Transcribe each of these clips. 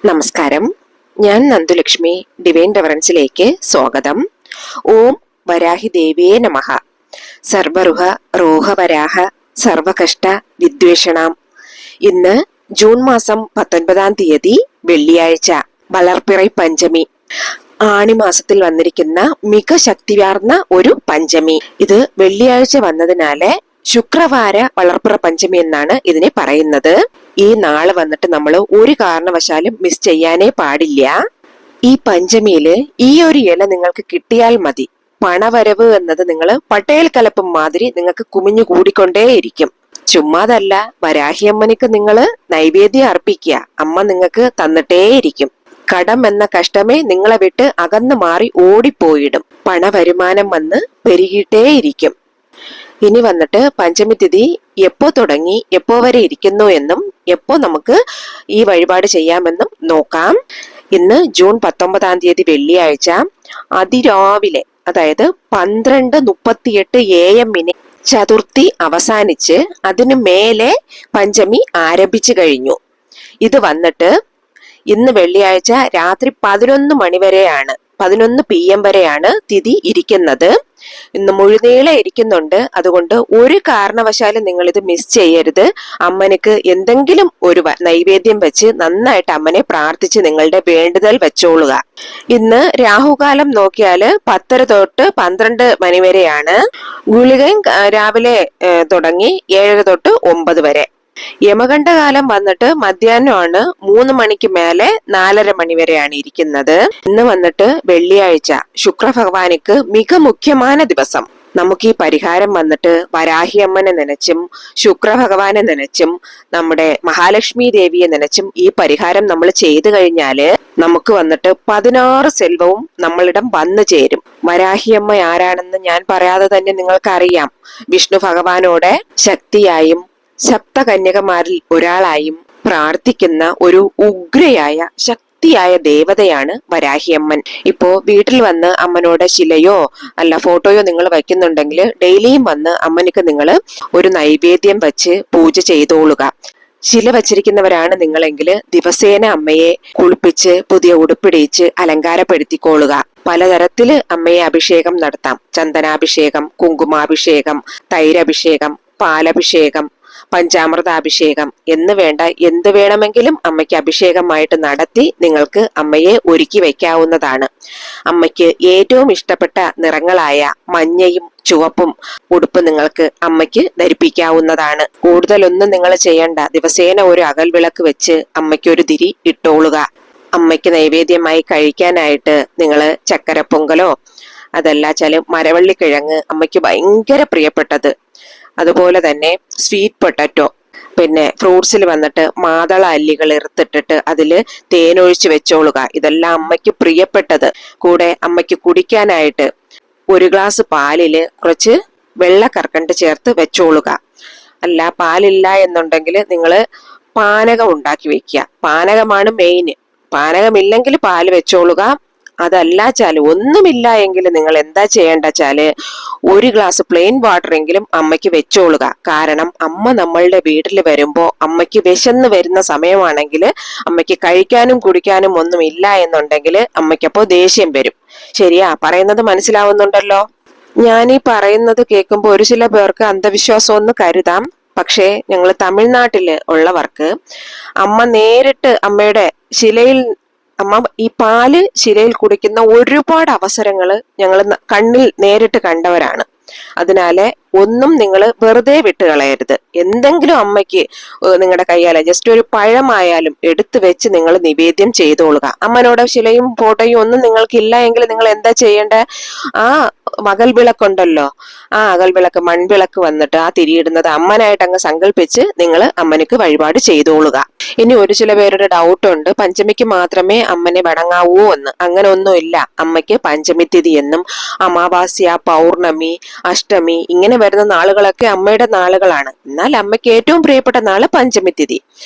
നമസ്കാരം. ഞാൻ നന്ദുലക്ഷ്മി. ഡിവൈൻ റെവറൻസിലേക്ക് സ്വാഗതം. ഓം വരാഹി ദേവിയേ നമഃ. സർവറുഹ റോഹവരാഹ സർവകഷ്ട വിദ്വേഷണാം. ഇന്ന് ജൂൺ മാസം 19 തീയതി വെള്ളിയാഴ്ച, വളർപ്പിറൈ പഞ്ചമി. ആണിമാസത്തിൽ വന്നിരിക്കുന്ന മിക ശക്തിയാർന്ന ഒരു പഞ്ചമി. ഇത് വെള്ളിയാഴ്ച വന്നതിനാല് ശുക്രവാര വളർപ്പിറ പഞ്ചമി എന്നാണ് ഇതിനെ പറയുന്നത്. ഈ നാള് വന്നിട്ട് നമ്മൾ ഒരു കാരണവശാലും മിസ് ചെയ്യാനേ പാടില്ല. ഈ പഞ്ചമിയില് ഈ ഒരു ഇല നിങ്ങൾക്ക് കിട്ടിയാൽ മതി. പണവരവ് എന്നത് നിങ്ങൾ പട്ടേൽ കലപ്പം മാതിരി നിങ്ങൾക്ക് കുമിഞ്ഞു കൂടിക്കൊണ്ടേയിരിക്കും. ചുമ്മാതല്ല, വരാഹിയമ്മനിക്ക് നിങ്ങൾ നൈവേദ്യം അർപ്പിക്കുക, അമ്മ നിങ്ങൾക്ക് തന്നിട്ടേയിരിക്കും. കടം എന്ന കഷ്ടമേ നിങ്ങളെ വിട്ട് അകന്നു മാറി ഓടിപ്പോയിടും. പണവരുമാനം വന്ന് പെരുകിയിട്ടേയിരിക്കും. ഇനി വന്നിട്ട് പഞ്ചമി തിഥി എപ്പോ തുടങ്ങി എപ്പോ വരെ ഇരിക്കുന്നു എന്നും എപ്പോ നമുക്ക് ഈ വഴിപാട് ചെയ്യാമെന്നും നോക്കാം. ഇന്ന് ജൂൺ 19 തീയതി വെള്ളിയാഴ്ച അതിരാവിലെ, അതായത് 12:38 AM ചതുർത്ഥി അവസാനിച്ച് അതിനു മേലെ പഞ്ചമി ആരംഭിച്ചു കഴിഞ്ഞു. ഇത് വന്നിട്ട് ഇന്ന് വെള്ളിയാഴ്ച രാത്രി 11 മണി വരെയാണ്, 11 PM വരെയാണ് തിഥി ഇരിക്കുന്നത്. ഇന്ന് മുഴുനീളെ ഇരിക്കുന്നുണ്ട്. അതുകൊണ്ട് ഒരു കാരണവശാലും നിങ്ങൾ ഇത് മിസ് ചെയ്യരുത്. അമ്മനക്ക് എന്തെങ്കിലും ഒരു നൈവേദ്യം വെച്ച് നന്നായിട്ട് അമ്മനെ പ്രാർത്ഥിച്ച് നിങ്ങളുടെ വേണ്ടുതൽ വെച്ചോളുക. ഇന്ന് രാഹുകാലം നോക്കിയാല് 10:30 തൊട്ട് 12 മണി വരെയാണ്. ഗുളികയും രാവിലെ തുടങ്ങി 7 തൊട്ട് 9 വരെ. യമകണ്ഠകാലം വന്നിട്ട് മധ്യാഹ്നമാണ്, 3 മണിക്ക് മേലെ 4:30 മണി വരെയാണ് ഇരിക്കുന്നത്. ഇന്ന് വന്നിട്ട് വെള്ളിയാഴ്ച, ശുക്ര ഭഗവാനിക്ക് മിക മുഖ്യമായ ദിവസം. നമുക്ക് ഈ പരിഹാരം വന്നിട്ട് വരാഹിയമ്മനെ നനച്ചും ശുക്ര ഭഗവാനെ നനച്ചും നമ്മുടെ മഹാലക്ഷ്മി ദേവിയെ നനച്ചും ഈ പരിഹാരം നമ്മൾ ചെയ്തു കഴിഞ്ഞാല് നമുക്ക് വന്നിട്ട് 16 സെൽവവും നമ്മളിടം വന്നു ചേരും. വരാഹിയമ്മ ആരാണെന്ന് ഞാൻ പറയാതെ തന്നെ നിങ്ങൾക്കറിയാം. വിഷ്ണു ഭഗവാനോടെ ശക്തിയായും സപ്തകന്യകമാരിൽ ഒരാളായും പ്രാർത്ഥിക്കുന്ന ഒരു ഉഗ്രയായ ശക്തിയായ ദേവതയാണ് വരാഹിയമ്മൻ. ഇപ്പോ വീട്ടിൽ വന്ന് അമ്മനോട് ശിലയോ അല്ല ഫോട്ടോയോ നിങ്ങൾ വയ്ക്കുന്നുണ്ടെങ്കിൽ ഡെയിലിയും വന്ന് അമ്മനിക്ക് നിങ്ങൾ ഒരു നൈവേദ്യം വെച്ച് പൂജ ചെയ്തോളുക. ശില വച്ചിരിക്കുന്നവരാണ് നിങ്ങളെങ്കിൽ ദിവസേന അമ്മയെ കുളിപ്പിച്ച് പുതിയ ഉടുപ്പിടിച്ച് അലങ്കാരപ്പെടുത്തിക്കോളുക. പലതരത്തില് അമ്മയെ അഭിഷേകം നടത്താം. ചന്ദനാഭിഷേകം, കുങ്കുമാഭിഷേകം, തൈരഭിഷേകം, പാലഭിഷേകം, പഞ്ചാമൃതാഭിഷേകം എന്ന് വേണ്ട എന്ത് വേണമെങ്കിലും അമ്മയ്ക്ക് അഭിഷേകമായിട്ട് നടത്തി നിങ്ങൾക്ക് അമ്മയെ ഒരുക്കി വയ്ക്കാവുന്നതാണ്. അമ്മയ്ക്ക് ഏറ്റവും ഇഷ്ടപ്പെട്ട നിറങ്ങളായ മഞ്ഞയും ചുവപ്പും ഉടുപ്പ് നിങ്ങൾക്ക് അമ്മയ്ക്ക് ധരിപ്പിക്കാവുന്നതാണ്. കൂടുതലൊന്നും നിങ്ങൾ ചെയ്യണ്ട. ദിവസേന ഒരു അകൽവിളക്ക് വെച്ച് അമ്മയ്ക്ക് ഒരു തിരി ഇട്ടോളുക. അമ്മയ്ക്ക് നൈവേദ്യമായി കഴിക്കാനായിട്ട് നിങ്ങൾ ചക്കര പൊങ്കലോ അതല്ലാച്ചാല് മരവള്ളിക്കിഴങ്ങ്, അമ്മയ്ക്ക് ഭയങ്കര പ്രിയപ്പെട്ടത്, അതുപോലെ തന്നെ സ്വീറ്റ് പൊട്ടറ്റോ, പിന്നെ ഫ്രൂട്ട്സിൽ വന്നിട്ട് മാതള അല്ലികൾ ഇറുത്തിട്ടിട്ട് അതില് തേനൊഴിച്ച് വെച്ചോളുക. ഇതെല്ലാം അമ്മയ്ക്ക് പ്രിയപ്പെട്ടത്. കൂടെ അമ്മയ്ക്ക് കുടിക്കാനായിട്ട് 1 ഗ്ലാസ് പാലില് കുറച്ച് വെള്ള കർക്കണ്ട് ചേർത്ത് വെച്ചോളുക. അല്ല, പാലില്ല എന്നുണ്ടെങ്കിൽ നിങ്ങള് പാനകം ഉണ്ടാക്കി വെക്കുക. പാനകമാണ് മെയിന്. പാനകമില്ലെങ്കിൽ പാല് വെച്ചോളുക. അതല്ലാച്ചാല് ഒന്നുമില്ല എങ്കിൽ നിങ്ങൾ എന്താ ചെയ്യേണ്ടച്ചാല് 1 ഗ്ലാസ് പ്ലെയിൻ വാട്ടർ എങ്കിലും അമ്മയ്ക്ക് വെച്ചോളുക. കാരണം അമ്മ നമ്മളുടെ വീട്ടിൽ വരുമ്പോ അമ്മയ്ക്ക് വിശന്ന് വരുന്ന സമയമാണെങ്കിൽ അമ്മയ്ക്ക് കഴിക്കാനും കുടിക്കാനും ഒന്നും ഇല്ല എന്നുണ്ടെങ്കിൽ അമ്മയ്ക്കപ്പോ ദേഷ്യം വരും. ശരിയാ? പറയുന്നത് മനസ്സിലാവുന്നുണ്ടല്ലോ? ഞാൻ ഈ പറയുന്നത് കേൾക്കുമ്പോൾ ഒരു ചില പേർക്ക് അന്ധവിശ്വാസം ഒന്ന് കരുതാം. പക്ഷേ ഞങ്ങൾ തമിഴ്നാട്ടില് ഉള്ളവർക്ക് അമ്മ നേരിട്ട് അമ്മയുടെ ശിലയിൽ, അമ്മ ഈ പാല് ശിലയിൽ കുടിക്കുന്ന ഒരുപാട് അവസരങ്ങള് ഞങ്ങൾ കണ്ണിൽ നേരിട്ട് കണ്ടവരാണ്. അതിനാലെ ഒന്നും നിങ്ങൾ വെറുതെ വിട്ട് കളയരുത്. എന്തെങ്കിലും അമ്മയ്ക്ക് നിങ്ങളുടെ കയ്യാലെ ജസ്റ്റ് ഒരു പഴമായാലും എടുത്തു വെച്ച് നിങ്ങൾ നിവേദ്യം ചെയ്തോളുക. അമ്മനോട് ശിലയും ഫോട്ടോയും ഒന്നും നിങ്ങൾക്കില്ല എങ്കിൽ നിങ്ങൾ എന്താ ചെയ്യേണ്ടത്? ആ അകൽ വിളക്കുണ്ടല്ലോ, ആ അകൽ വിളക്ക്, മൺവിളക്ക് വന്നിട്ട് ആ തിരിയിടുന്നത് അമ്മനായിട്ട് അങ്ങ് സങ്കല്പിച്ച് നിങ്ങൾ അമ്മനക്ക് വഴിപാട് ചെയ്തോളുക. ഇനി ഒരു ചില പേരുടെ ഡൗട്ട് ഉണ്ട്, പഞ്ചമിക്ക് മാത്രമേ അമ്മനെ വണങ്ങാവൂ എന്ന്. അങ്ങനെ ഒന്നുമില്ല. അമ്മയ്ക്ക് പഞ്ചമി തിഥി എന്നും അമാവാസ്യ, പൗർണമി, അഷ്ടമി ഇങ്ങനെ വരുന്ന നാളുകളൊക്കെ അമ്മയുടെ നാളുകളാണ്. എന്നാൽ അമ്മയ്ക്ക് ഏറ്റവും പ്രിയപ്പെട്ട നാള് പഞ്ചമി തിഥി.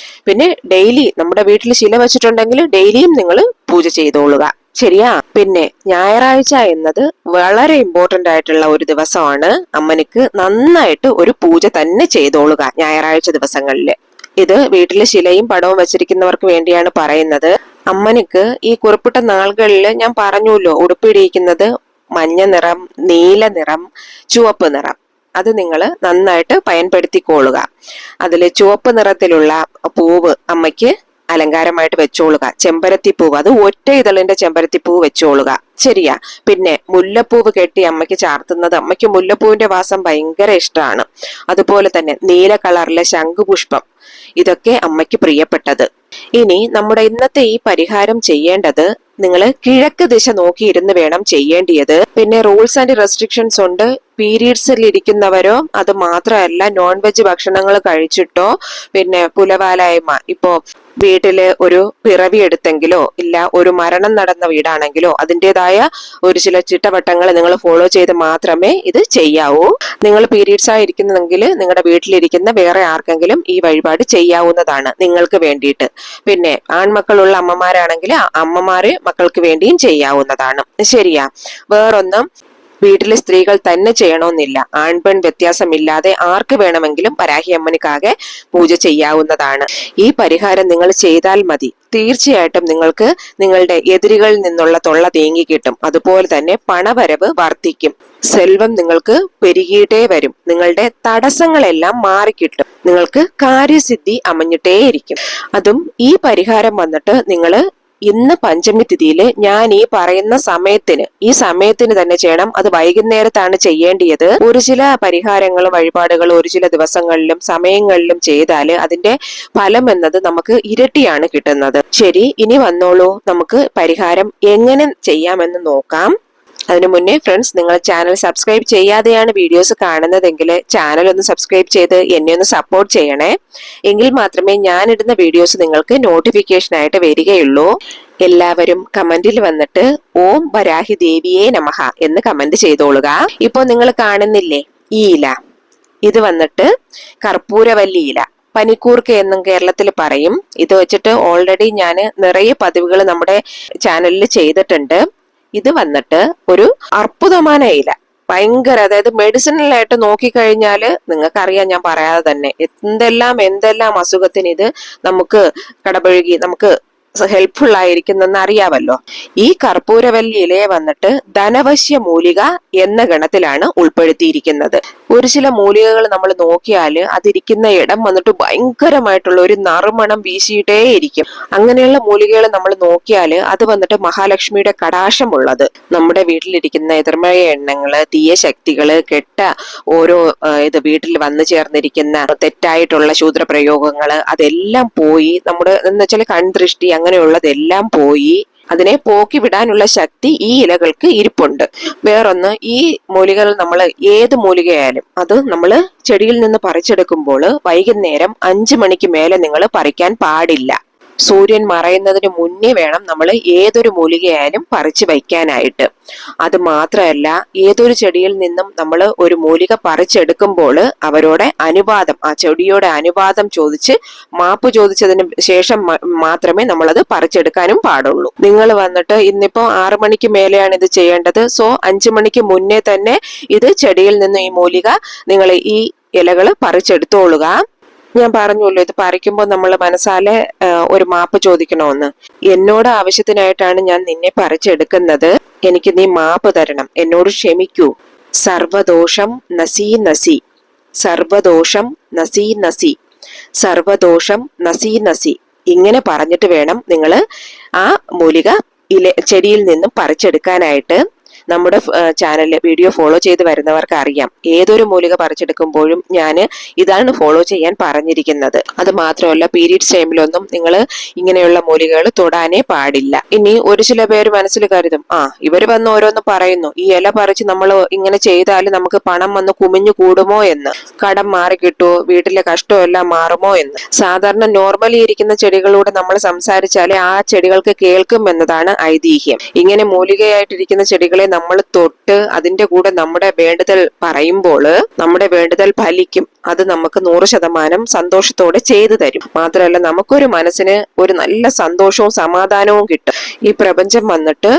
പിന്നെ ഡെയിലി നമ്മുടെ വീട്ടിൽ ശില വെച്ചിട്ടുണ്ടെങ്കിൽ ഡെയിലിയും നിങ്ങൾ പൂജ ചെയ്തോളുക. ശരിയാ? പിന്നെ ഞായറാഴ്ച എന്നത് വളരെ ഇമ്പോർട്ടന്റ് ആയിട്ടുള്ള ഒരു ദിവസമാണ്. അമ്മനിക്ക് നന്നായിട്ട് ഒരു പൂജ തന്നെ ചെയ്തോളുക ഞായറാഴ്ച ദിവസങ്ങളില്. ഇത് വീട്ടിലെ ശിലയും പടവും വെച്ചിരിക്കുന്നവർക്ക് വേണ്ടിയാണ് പറയുന്നത്. അമ്മനിക്ക് ഈ കുറിപ്പിട്ട നാളുകളിൽ ഞാൻ പറഞ്ഞുല്ലോ ഉടുപ്പിടിയിരിക്കുന്നത് മഞ്ഞ നിറം, നീല നിറം, ചുവപ്പ് നിറം. അത് നിങ്ങൾ നന്നായിട്ട് പയൻപെടുത്തിക്കൊള്ളുക. അതിൽ ചുവപ്പ് നിറത്തിലുള്ള പൂവ് അമ്മയ്ക്ക് അലങ്കാരമായിട്ട് വെച്ചോളുക. ചെമ്പരത്തി പൂവ്, അത് ഒറ്റ ഇതളിന്റെ ചെമ്പരത്തി പൂവ് വെച്ചോളുക. ശരിയാ. പിന്നെ മുല്ലപ്പൂവ് കെട്ടി അമ്മയ്ക്ക് ചാർത്തുന്നത്, അമ്മയ്ക്ക് മുല്ലപ്പൂവിന്റെ വാസം ഭയങ്കര ഇഷ്ടമാണ്. അതുപോലെ തന്നെ നീല കളറിലെ ശംഖുപുഷ്പം, ഇതൊക്കെ അമ്മയ്ക്ക് പ്രിയപ്പെട്ടത്. ഇനി നമ്മുടെ ഇന്നത്തെ ഈ പരിഹാരം ചെയ്യേണ്ടത്, നിങ്ങൾ കിഴക്ക് ദിശ നോക്കിയിരുന്ന് വേണം ചെയ്യേണ്ടിയത്. പിന്നെ റൂൾസ് ആൻഡ് റെസ്ട്രിക്ഷൻസ് ഉണ്ട്. പീരീഡ്സിൽ ഇരിക്കുന്നവരോ, അത് മാത്രമല്ല നോൺ വെജ് ഭക്ഷണങ്ങൾ കഴിച്ചിട്ടോ, പിന്നെ പുലവാലായ്മ, ഇപ്പോ വീട്ടില് ഒരു പിറവി എടുത്തെങ്കിലോ ഇല്ല ഒരു മരണം നടന്ന വീടാണെങ്കിലോ അതിൻ്റെതായ ഒരു ചില ചിട്ടവട്ടങ്ങൾ നിങ്ങൾ ഫോളോ ചെയ്ത് മാത്രമേ ഇത് ചെയ്യാവൂ. നിങ്ങൾ പീരീഡ്സ് ആയിരിക്കുന്നെങ്കിൽ നിങ്ങളുടെ വീട്ടിലിരിക്കുന്ന വേറെ ആർക്കെങ്കിലും ഈ വഴിപാട് ചെയ്യാവുന്നതാണ് നിങ്ങൾക്ക് വേണ്ടിയിട്ട്. പിന്നെ ആൺമക്കളുള്ള അമ്മമാരാണെങ്കിൽ അമ്മമാര് മക്കൾക്ക് വേണ്ടിയും ചെയ്യാവുന്നതാണ്. ശരിയാ. വേറൊന്നും വീട്ടിലെ സ്ത്രീകൾ തന്നെ ചെയ്യണമെന്നില്ല. ആൺപെൺ വ്യത്യാസമില്ലാതെ ആർക്ക് വേണമെങ്കിലും വരാഹി അമ്മനിക്കാകെ പൂജ ചെയ്യാവുന്നതാണ്. ഈ പരിഹാരം നിങ്ങൾ ചെയ്താൽ മതി. തീർച്ചയായിട്ടും നിങ്ങൾക്ക് നിങ്ങളുടെ എതിരുകളിൽ നിന്നുള്ള തൊള്ള തേങ്ങി കിട്ടും. അതുപോലെ തന്നെ പണവരവ് വർദ്ധിക്കും. സെൽവം നിങ്ങൾക്ക് പെരുകിയിട്ടേ വരും. നിങ്ങളുടെ തടസ്സങ്ങളെല്ലാം മാറിക്കിട്ടും. നിങ്ങൾക്ക് കാര്യസിദ്ധി അമഞ്ഞിട്ടേയിരിക്കും. അതും ഈ പരിഹാരം വന്നിട്ട് നിങ്ങൾ ഇന്ന് പഞ്ചമി തിഥിയില് ഞാൻ ഈ പറയുന്ന ഈ സമയത്തിന് തന്നെ ചെയ്യണം. അത് വൈകുന്നേരത്താണ് ചെയ്യേണ്ടിയത്. ഒരു ചില പരിഹാരങ്ങളും വഴിപാടുകളും ഒരു ചില ദിവസങ്ങളിലും സമയങ്ങളിലും ചെയ്താല് അതിന്റെ ഫലം എന്നത് നമുക്ക് ഇരട്ടിയാണ് കിട്ടുന്നത്. ശരി, ഇനി വന്നോളൂ, നമുക്ക് പരിഹാരം എങ്ങനെ ചെയ്യാമെന്ന് നോക്കാം. അതിനു മുന്നേ ഫ്രണ്ട്സ്, നിങ്ങൾ ചാനൽ സബ്സ്ക്രൈബ് ചെയ്യാതെയാണ് വീഡിയോസ് കാണുന്നതെങ്കിൽ ചാനൽ ഒന്ന് സബ്സ്ക്രൈബ് ചെയ്ത് എന്നെ ഒന്ന് സപ്പോർട്ട് ചെയ്യണേ. എങ്കിൽ മാത്രമേ ഞാനിടുന്ന വീഡിയോസ് നിങ്ങൾക്ക് നോട്ടിഫിക്കേഷൻ ആയിട്ട് വരികയുള്ളൂ. എല്ലാവരും കമന്റിൽ വന്നിട്ട് ഓം വരാഹി ദേവിയേ നമഃ എന്ന് കമന്റ് ചെയ്തോളുക. ഇപ്പൊ നിങ്ങൾ കാണുന്നില്ലേ ഈ ഇല, ഇത് വന്നിട്ട് കർപ്പൂരവല്ലി ഇല, പനിക്കൂർക്ക എന്നും കേരളത്തിൽ പറയും. ഇത് വെച്ചിട്ട് ഓൾറെഡി ഞാൻ നിറയെ പതിവുകൾ നമ്മുടെ ചാനലിൽ ചെയ്തിട്ടുണ്ട്. ഇത് വന്നിട്ട് ഒരു അർബുദமான ഇല, ഭയങ്കര, അതായത് മെഡിസിനലായിട്ട് നോക്കിക്കഴിഞ്ഞാല് നിങ്ങൾക്കറിയാം, ഞാൻ പറയാതെ തന്നെ എന്തെല്ലാം അസുഖത്തിന് ഇത് നമുക്ക് കടപഴകി നമുക്ക് ഹെൽപ്ഫുൾ ആയിരിക്കുന്നെന്ന് അറിയാമല്ലോ. ഈ കർപ്പൂരവല്ലി ഇലയെ വന്നിട്ട് ധനവശ്യ മൂലിക എന്ന ഗണത്തിലാണ് ഉൾപ്പെടുത്തിയിരിക്കുന്നത്. ഒരു ചില മൂലികകൾ നമ്മൾ നോക്കിയാല് അതിരിക്കുന്ന ഇടം വന്നിട്ട് ഭയങ്കരമായിട്ടുള്ള ഒരു നറുമണം വീശിയിട്ടേ ഇരിക്കും. അങ്ങനെയുള്ള മൂലികകൾ നമ്മൾ നോക്കിയാല് അത് വന്നിട്ട് മഹാലക്ഷ്മിയുടെ കടാക്ഷമുള്ളത്. നമ്മുടെ വീട്ടിലിരിക്കുന്ന എതിർമഴ എണ്ണങ്ങള്, തീയ ശക്തികള്, കെട്ട ഓരോ വീട്ടിൽ വന്നു ചേർന്നിരിക്കുന്ന തെറ്റായിട്ടുള്ള ശൂദ്രപ്രയോഗങ്ങള്, അതെല്ലാം പോയി നമ്മുടെ എന്ന് വെച്ചാൽ കൺദൃഷ്ടി അങ്ങനെയുള്ളതെല്ലാം പോയി അതിനെ പോക്കി വിടാനുള്ള ശക്തി ഈ ഇലകൾക്ക് ഇരിപ്പുണ്ട്. വേറൊന്ന്, ഈ മൂലികകൾ നമ്മൾ ഏത് മൂലികയായാലും അത് നമ്മൾ ചെടിയിൽ നിന്ന് പറിച്ചെടുക്കുമ്പോൾ വൈകുന്നേരം 5 മണിക്ക് മേലെ നിങ്ങൾ പറിക്കാൻ പാടില്ല. സൂര്യൻ മറയുന്നതിന് മുന്നേ വേണം നമ്മൾ ഏതൊരു മൂലികയായാലും പറിച്ചു വയ്ക്കാനായിട്ട്. അത് മാത്രമല്ല, ഏതൊരു ചെടിയിൽ നിന്നും നമ്മൾ ഒരു മൂലിക പറിച്ചെടുക്കുമ്പോൾ അവരോടെ അനുവാദം, ആ ചെടിയോടെ അനുവാദം ചോദിച്ച് മാപ്പ് ചോദിച്ചതിന് ശേഷം മാത്രമേ നമ്മളത് പറിച്ചെടുക്കാനും പാടുള്ളൂ. നിങ്ങൾ വന്നിട്ട് ഇന്നിപ്പോ 6 മണിക്ക് മേലെയാണ് ഇത് ചെയ്യേണ്ടത്. സോ 5 മണിക്ക് മുന്നേ തന്നെ ഇത് ചെടിയിൽ നിന്ന് ഈ മൂലിക നിങ്ങൾ ഈ ഇലകള് പറിച്ചെടുത്തോളുക. ഞാൻ പറഞ്ഞല്ലോ, ഇത് പറിക്കുമ്പോൾ നമ്മൾ മനസ്സാലെ ഒരു മാപ്പ് ചോദിക്കണമെന്ന്. എന്നോട് ആവശ്യത്തിനായിട്ടാണ് ഞാൻ നിന്നെ പറിച്ചെടുക്കുന്നത്, എനിക്ക് നീ മാപ്പ് തരണം, എന്നോട് ക്ഷമിക്കൂ. സർവദോഷം നസീ നസി, സർവദോഷം നസീ നസി, സർവദോഷം നസീ നസി, ഇങ്ങനെ പറഞ്ഞിട്ട് വേണം നിങ്ങൾ ആ മൂലിക ചെടിയിൽ നിന്നും പറിച്ചെടുക്കാനായിട്ട്. നമ്മുടെ ചാനലിലെ വീഡിയോ ഫോളോ ചെയ്ത് വരുന്നവർക്ക് അറിയാം, ഏതൊരു മൂലിക പറിച്ചെടുക്കുമ്പോഴും ഞാൻ ഇതാണ് ഫോളോ ചെയ്യാൻ പറഞ്ഞിരിക്കുന്നത്. അത് മാത്രമല്ല, പീരീഡ്സ് ടൈമിലൊന്നും നിങ്ങൾ ഇങ്ങനെയുള്ള മൂലികകൾ തൊടാനേ പാടില്ല. ഇനി ഒരു ചില പേര് മനസ്സിൽ കരുതും, ഇവര് വന്ന് ഓരോന്ന് പറയുന്നു, ഈ ഇല പറിച്ച് നമ്മൾ ഇങ്ങനെ ചെയ്താൽ നമുക്ക് പണം വന്ന് കുമിഞ്ഞു കൂടുമോ എന്ന്, കടം മാറി കിട്ടുമോ, വീട്ടിലെ കഷ്ടമെല്ലാം മാറുമോ എന്ന്. സാധാരണ നോർമലി ഇരിക്കുന്ന ചെടികളോട് നമ്മൾ സംസാരിച്ചാലേ ആ ചെടികൾക്ക് കേൾക്കും എന്നതാണ് ഐതിഹ്യം. ഇങ്ങനെ മൂലികയായിട്ടിരിക്കുന്ന ചെടികളെ നമ്മൾ തൊട്ട് അതിന്റെ കൂടെ നമ്മുടെ വേണ്ടുതൽ പറയുമ്പോൾ നമ്മുടെ വേണ്ടുതൽ ഫലിക്കും. അത് നമുക്ക് 100% സന്തോഷത്തോടെ ചെയ്തു തരും. മാത്രമല്ല നമുക്കൊരു മനസ്സിന് ഒരു നല്ല സന്തോഷവും സമാധാനവും കിട്ടും. ഈ പ്രപഞ്ചം വന്നിട്ട്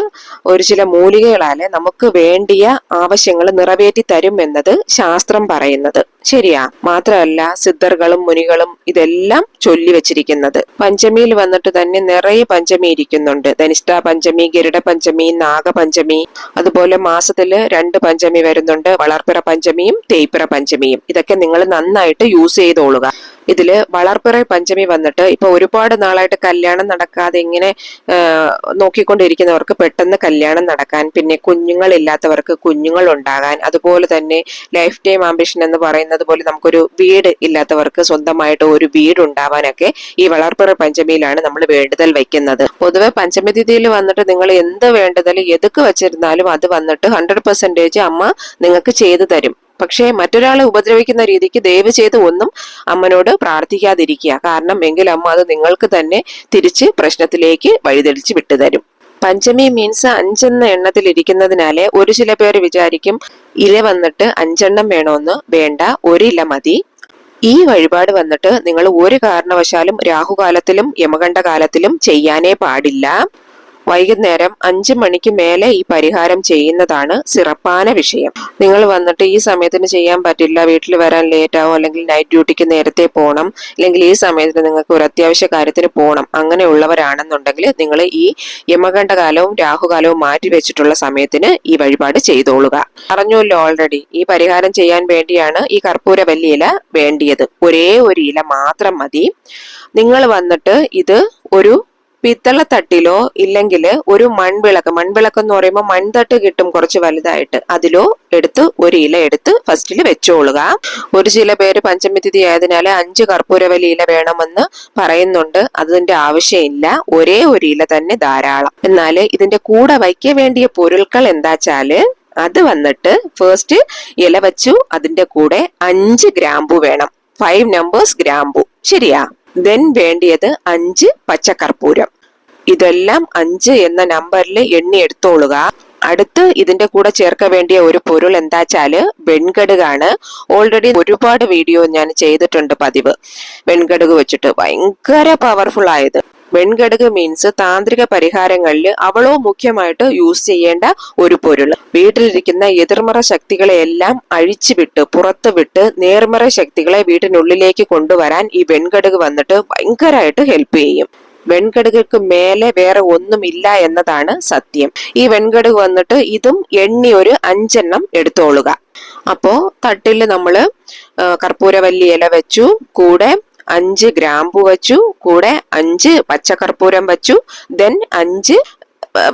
ഒരു ചില മൂലികകളാലെ നമുക്ക് വേണ്ടിയ ആവശ്യങ്ങൾ നിറവേറ്റി തരും എന്നത് ശാസ്ത്രം പറയുന്നത് ശരിയാ. മാത്രമല്ല സിദ്ധർകളും മുനികളും ഇതെല്ലാം ചൊല്ലി വെച്ചിരിക്കുന്നത്. പഞ്ചമിയിൽ വന്നിട്ട് തന്നെ നിറയെ പഞ്ചമി ഇരിക്കുന്നുണ്ട്. ധനിഷ്ഠ പഞ്ചമി, ഗരുഡ പഞ്ചമി, നാഗപഞ്ചമി, അതുപോലെ മാസത്തില് 2 പഞ്ചമി വരുന്നുണ്ട്. വളർപ്പിറ പഞ്ചമിയും തേയ്പ്പിറ പഞ്ചമിയും. ഇതൊക്കെ നിങ്ങൾ നന്നായിട്ട് യൂസ് ചെയ്തോളുക. ഇതില് വളർപ്പിറ പഞ്ചമി വന്നിട്ട് ഇപ്പൊ ഒരുപാട് നാളായിട്ട് കല്യാണം നടക്കാതെ ഇങ്ങനെ നോക്കിക്കൊണ്ടിരിക്കുന്നവർക്ക് പെട്ടെന്ന് കല്യാണം നടക്കാൻ, പിന്നെ കുഞ്ഞുങ്ങളില്ലാത്തവർക്ക് കുഞ്ഞുങ്ങൾ ഉണ്ടാകാൻ, അതുപോലെ തന്നെ ലൈഫ് ടൈം ആംബിഷൻ എന്ന് പറയുന്നത് പോലെ നമുക്കൊരു വീട് ഇല്ലാത്തവർക്ക് സ്വന്തമായിട്ട് ഒരു വീട് ഉണ്ടാവാനൊക്കെ ഈ വളർപ്പിറ പഞ്ചമിയിലാണ് നമ്മൾ വേണ്ടുതൽ വെക്കുന്നത്. പൊതുവെ പഞ്ചമി തിഥിയിൽ വന്നിട്ട് നിങ്ങൾ എന്ത് വേണ്ടുതൽ എതുക്ക് വെച്ചിരുന്നാലും അത് വന്നിട്ട് 100% അമ്മ നിങ്ങൾക്ക് ചെയ്തു തരും. പക്ഷേ മറ്റൊരാളെ ഉപദ്രവിക്കുന്ന രീതിക്ക് ദയവ് ചെയ്ത് ഒന്നും അമ്മനോട് പ്രാർത്ഥിക്കാതിരിക്കുക. കാരണം എങ്കിൽ അമ്മ അത് നിങ്ങൾക്ക് തന്നെ തിരിച്ച് പ്രശ്നത്തിലേക്ക് വഴിതെളിച്ച് വിട്ടുതരും. പഞ്ചമി മീൻസ് 5 എന്ന എണ്ണത്തിൽ ഇരിക്കുന്നതിനാലെ ഒരു ചില പേര് വിചാരിക്കും ഇല വന്നിട്ട് 5 എണ്ണം വേണമെന്ന്. വേണ്ട, 1 ഇല മതി. ഈ വഴിപാട് വന്നിട്ട് നിങ്ങൾ ഒരു കാരണവശാലും രാഹുകാലത്തിലും യമകണ്ഠ കാലത്തിലും ചെയ്യാനേ പാടില്ല. വൈകുന്നേരം 5 മണിക്ക് മേലെ ഈ പരിഹാരം ചെയ്യുന്നതാണ് സിറപ്പാന വിഷയം. നിങ്ങൾ വന്നിട്ട് ഈ സമയത്തിന് ചെയ്യാൻ പറ്റില്ല, വീട്ടിൽ വരാൻ ലേറ്റ് ആവും, അല്ലെങ്കിൽ നൈറ്റ് ഡ്യൂട്ടിക്ക് നേരത്തെ പോകണം, അല്ലെങ്കിൽ ഈ സമയത്തിന് നിങ്ങൾക്ക് ഒരു അത്യാവശ്യ കാര്യത്തിന് പോകണം, അങ്ങനെയുള്ളവരാണെന്നുണ്ടെങ്കിൽ നിങ്ങൾ ഈ യമകണ്ഠ കാലവും രാഹുകാലവും മാറ്റി വെച്ചിട്ടുള്ള സമയത്തിന് ഈ വഴിപാട് ചെയ്തോളുക. പറഞ്ഞല്ലോ ഓൾറെഡി, ഈ പരിഹാരം ചെയ്യാൻ വേണ്ടിയാണ് ഈ കർപ്പൂരവല്ലി ഇല വേണ്ടിയത്. ഒരേ ഒരു ഇല മാത്രം മതി. നിങ്ങൾ വന്നിട്ട് ഇത് ഒരു പിത്തള തട്ടിലോ ഇല്ലെങ്കിൽ ഒരു മൺവിളക്ക് എന്ന് പറയുമ്പോൾ മൺതട്ട് കിട്ടും കുറച്ച് വലുതായിട്ട്, അതിലോ എടുത്ത് ഒരു ഇല എടുത്ത് ഫസ്റ്റിൽ വെച്ചോളുക. ഒരു ചില പേര് പഞ്ചമി തിഥി ആയതിനാൽ 5 കർപ്പൂരവല്ലി ഇല വേണമെന്ന് പറയുന്നുണ്ട്. അതിന്റെ ആവശ്യമില്ല, ഒരേ ഒരു ഇല തന്നെ ധാരാളം. എന്നാല് ഇതിന്റെ കൂടെ വയ്ക്കാൻ വേണ്ടിയ പൊരുൾകൾ എന്താച്ചാല് അത് വന്നിട്ട് ഫസ്റ്റ് ഇല വെച്ചു, അതിന്റെ കൂടെ 5 ഗ്രാമ്പു വേണം. 5 നമ്പേഴ്സ് ഗ്രാമ്പു, ശരിയാ. ദെൻ വേണ്ടിയത് 5 പച്ചക്കർപ്പൂരം. ഇതെല്ലാം 5 എന്ന നമ്പറിൽ എണ്ണി എടുത്തോളുക. അടുത്ത് ഇതിന്റെ കൂടെ ചേർക്ക വേണ്ടിയ ഒരു പൊരുൾ എന്താച്ചാല് വെൺകടുകാണ്. ഓൾറെഡി ഒരുപാട് വീഡിയോ ഞാൻ ചെയ്തിട്ടുണ്ട് പതിവ് വെൺകടുക് വെച്ചിട്ട്, ഭയങ്കര പവർഫുൾ ആയത്. വെൺകടുക് മീൻസ് താന്ത്രിക പരിഹാരങ്ങളിൽ അവളോ മുഖ്യമായിട്ട് യൂസ് ചെയ്യേണ്ട ഒരു പൊരുൾ. വീട്ടിലിരിക്കുന്ന എതിർമറ ശക്തികളെ എല്ലാം അഴിച്ചുവിട്ട് പുറത്ത് വിട്ട് നേർമറ ശക്തികളെ വീട്ടിനുള്ളിലേക്ക് കൊണ്ടുവരാൻ ഈ വെൺകടുക് വന്നിട്ട് ഭയങ്കരമായിട്ട് ഹെൽപ്പ് ചെയ്യും. വെൺകടുകൾക്ക് മേലെ വേറെ ഒന്നുമില്ല എന്നതാണ് സത്യം. ഈ വെൺകടുക് വന്നിട്ട് ഇതും എണ്ണി ഒരു 5 എണ്ണം എടുത്തോളുക. അപ്പോ തട്ടില് നമ്മള് കർപ്പൂരവല്ലി ഇല വെച്ചു, കൂടെ 5 ഗ്രാമ്പു വെച്ചു, കൂടെ 5 പച്ചക്കർപ്പൂരം വെച്ചു, ദെൻ 5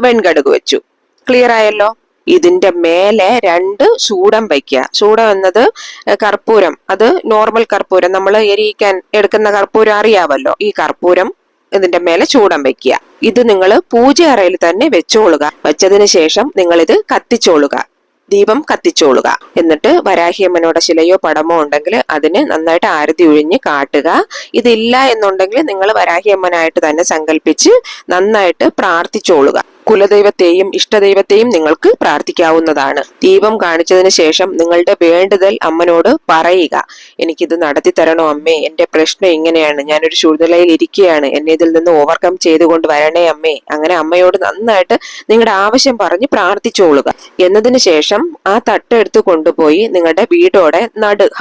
വെൺകടുക് വെച്ചു. ക്ലിയർ ആയല്ലോ? ഇതിന്റെ മേലെ 2 ചൂടം വയ്ക്കുക. ചൂടം എന്നത് കർപ്പൂരം, അത് നോർമൽ കർപ്പൂരം, നമ്മൾ എരിയിക്കാൻ എടുക്കുന്ന കർപ്പൂരം അറിയാവല്ലോ. ഈ കർപ്പൂരം ഇതിന്റെ മേലെ ചൂടം വെക്കുക. ഇത് നിങ്ങൾ പൂജ അറയിൽ തന്നെ വെച്ചോളുക. വെച്ചതിന് ശേഷം നിങ്ങൾ ഇത് കത്തിച്ചോളുക, ദീപം കത്തിച്ചോളുക. എന്നിട്ട് വരാഹിയമ്മനോட ശിലയോ പടമോ ഉണ്ടെങ്കിൽ അതിന് നന്നായിട്ട് ആരതി ഒഴിഞ്ഞ് കാട്ടുക. ഇതില്ല എന്നുണ്ടെങ്കിൽ നിങ്ങൾ വരാഹിയമ്മനായിട്ട് തന്നെ സങ്കല്പിച്ച് നന്നായിട്ട് പ്രാർത്ഥിച്ചോളുക. കുലദൈവത്തെയും ഇഷ്ടദൈവത്തെയും നിങ്ങൾക്ക് പ്രാർത്ഥിക്കാവുന്നതാണ്. ദീപം കാണിച്ചതിന് ശേഷം നിങ്ങളുടെ വേണ്ടുതൽ അമ്മനോട് പറയുക. എനിക്കിത് നടത്തി തരണോ അമ്മേ, എന്റെ പ്രശ്നം ഇങ്ങനെയാണ്, ഞാനൊരു ശൂന്യതയിൽ ഇരിക്കുകയാണ്, എന്നെ ഇതിൽ നിന്ന് ഓവർകം ചെയ്തുകൊണ്ട് വരണേ അമ്മേ. അങ്ങനെ അമ്മയോട് നന്നായിട്ട് നിങ്ങളുടെ ആവശ്യം പറഞ്ഞ് പ്രാർത്ഥിച്ചോളുക. എന്നതിന് ശേഷം ആ തട്ടെടുത്ത് കൊണ്ടുപോയി നിങ്ങളുടെ വീടോടെ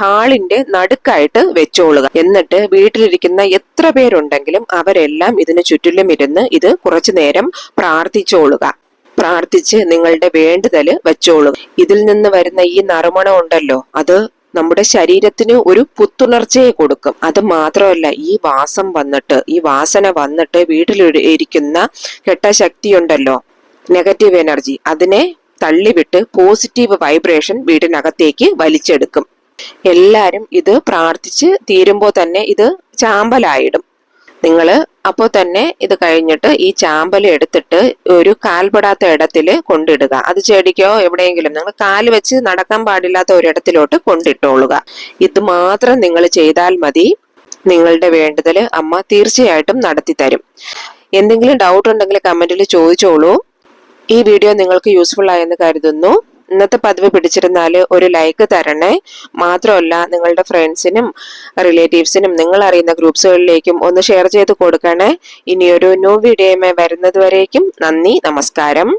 ഹാളിന്റെ നടുക്കായിട്ട് വെച്ചോളുക. എന്നിട്ട് വീട്ടിലിരിക്കുന്ന എത്ര പേരുണ്ടെങ്കിലും അവരെല്ലാം ഇതിന് ചുറ്റിലും ഇരുന്ന് ഇത് കുറച്ചു നേരം പ്രാർത്ഥിച്ച് നിങ്ങളുടെ വേണ്ടുതല് വെച്ചോളുക. ഇതിൽ നിന്ന് വരുന്ന ഈ നറുമണം ഉണ്ടല്ലോ, അത് നമ്മുടെ ശരീരത്തിന് ഒരു പുത്തുണർച്ചയെ കൊടുക്കും. അത് മാത്രമല്ല, ഈ വാസന വന്നിട്ട് വീട്ടിലിരിക്കുന്ന കെട്ട ശക്തിയുണ്ടല്ലോ, നെഗറ്റീവ് എനർജി, അതിനെ തള്ളിവിട്ട് പോസിറ്റീവ് വൈബ്രേഷൻ വീടിനകത്തേക്ക് വലിച്ചെടുക്കും. എല്ലാരും ഇത് പ്രാർത്ഥിച്ച് തീരുമ്പോ തന്നെ ഇത് ചാമ്പലായിടും. നിങ്ങൾ അപ്പോൾ തന്നെ ഇത് കഴിഞ്ഞിട്ട് ഈ ചാമ്പൽ എടുത്തിട്ട് ഒരു കാൽപ്പെടാത്ത ഇടത്തിൽ കൊണ്ടിടുക. അത് ചെടിക്കോ എവിടെയെങ്കിലും നിങ്ങൾ കാല് വെച്ച് നടക്കാൻ പാടില്ലാത്ത ഒരിടത്തിലോട്ട് കൊണ്ടിട്ടോളുക. ഇത് മാത്രം നിങ്ങൾ ചെയ്താൽ മതി. നിങ്ങളുടെ വേണ്ടുതൽ അമ്മ തീർച്ചയായിട്ടും നടത്തി തരും. എന്തെങ്കിലും ഡൗട്ട് ഉണ്ടെങ്കിൽ കമന്റിൽ ചോദിച്ചോളൂ. ഈ വീഡിയോ നിങ്ങൾക്ക് യൂസ്ഫുൾ ആയെന്ന് കരുതുന്നു. ഇന്നത്തെ പതിവ് പിടിച്ചിരുന്നാൽ ഒരു ലൈക്ക് തരണേ. മാത്രമല്ല നിങ്ങളുടെ ഫ്രണ്ട്സിനും റിലേറ്റീവ്സിനും നിങ്ങൾ അറിയുന്ന ഗ്രൂപ്പ്സുകളിലേക്കും ഒന്ന് ഷെയർ ചെയ്ത് കൊടുക്കണേ. ഇനിയൊരു ന്യൂ വീഡിയോയുമായി വരുന്നത് വരേക്കും നന്ദി, നമസ്കാരം.